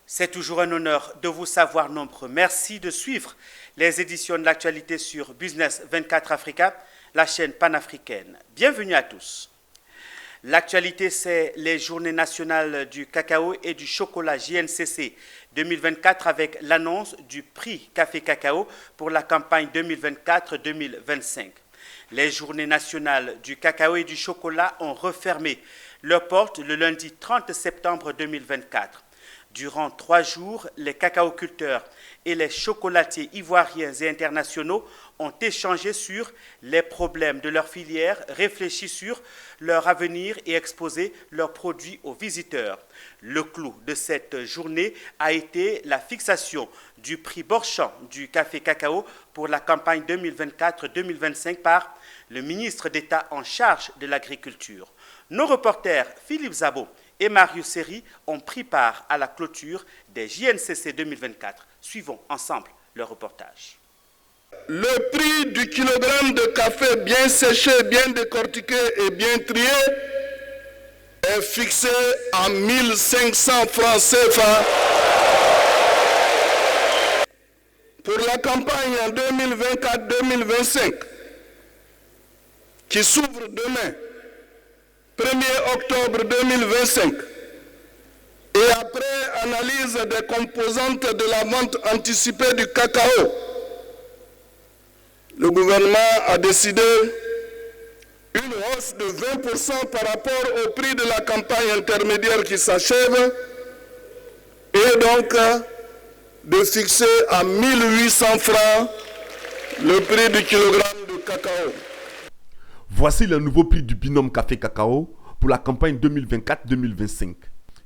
C'est toujours un honneur de vous savoir nombreux. Merci de suivre les éditions de l'actualité sur Business 24 Africa, la chaîne panafricaine. Bienvenue à tous. L'actualité, c'est les journées nationales du cacao et du chocolat JNCC 2024 avec l'annonce du prix Café Cacao pour la campagne 2024-2025. Les journées nationales du cacao et du chocolat ont refermé leurs portes le lundi 30 septembre 2024. Durant 3 jours, les cacaoculteurs et les chocolatiers ivoiriens et internationaux ont échangé sur les problèmes de leur filière, réfléchi sur leur avenir et exposé leurs produits aux visiteurs. Le clou de cette journée a été la fixation du prix Borchamp du café cacao pour la campagne 2024-2025 par le ministre d'État en charge de l'agriculture. Nos reporters Philippe Zabo et Marius Seri ont pris part à la clôture des JNCC 2024. Suivons ensemble le reportage. Le prix du kilogramme de café bien séché, bien décortiqué et bien trié est fixé à 1500 francs CFA. Pour la campagne en 2024-2025 qui s'ouvre demain, 1er octobre 2025, et après analyse des composantes de la vente anticipée du cacao, le gouvernement a décidé une hausse de 20% par rapport au prix de la campagne intermédiaire qui s'achève, et donc de fixer à 1800 francs le prix du kilogramme de cacao. Voici le nouveau prix du binôme café-cacao pour la campagne 2024-2025.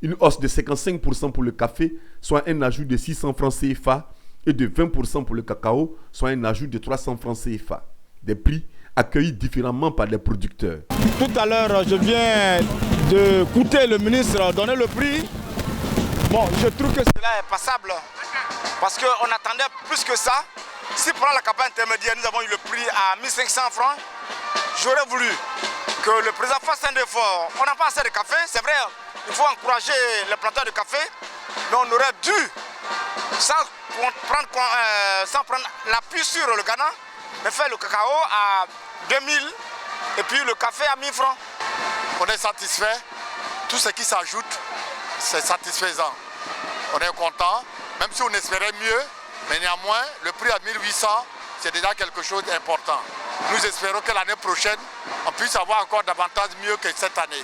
Une hausse de 55% pour le café, soit un ajout de 600 francs CFA, et de 20% pour le cacao, soit un ajout de 300 francs CFA. Des prix accueillis différemment par les producteurs. Tout à l'heure, je viens d'écouter le ministre donner le prix. Bon, je trouve que cela est passable parce qu'on attendait plus que ça. Si pendant la campagne intermédiaire, nous avons eu le prix à 1500 francs, j'aurais voulu que le président fasse un effort. On n'a pas assez de café, c'est vrai, il faut encourager les planteurs de café, mais on aurait dû, sans prendre l'appui sur le Ghana, mais faire le cacao à 2000 et puis le café à 1000 francs. On est satisfait, tout ce qui s'ajoute, c'est satisfaisant. On est content, même si on espérait mieux, mais néanmoins, le prix à 1800, c'est déjà quelque chose d'important. Nous espérons que l'année prochaine, on puisse avoir encore davantage mieux que cette année.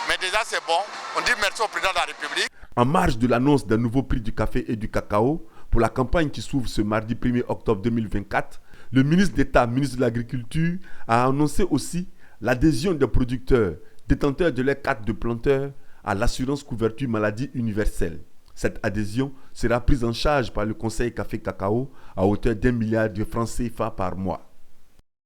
Mais déjà, c'est bon. On dit merci au président de la République. En marge de l'annonce d'un nouveau prix du café et du cacao, pour la campagne qui s'ouvre ce mardi 1er octobre 2024, le ministre d'État, ministre de l'Agriculture, a annoncé aussi l'adhésion des producteurs, détenteurs de leur carte de planteur, à l'assurance couverture maladie universelle. Cette adhésion sera prise en charge par le Conseil Café Cacao à hauteur d'1 milliard de francs CFA par mois.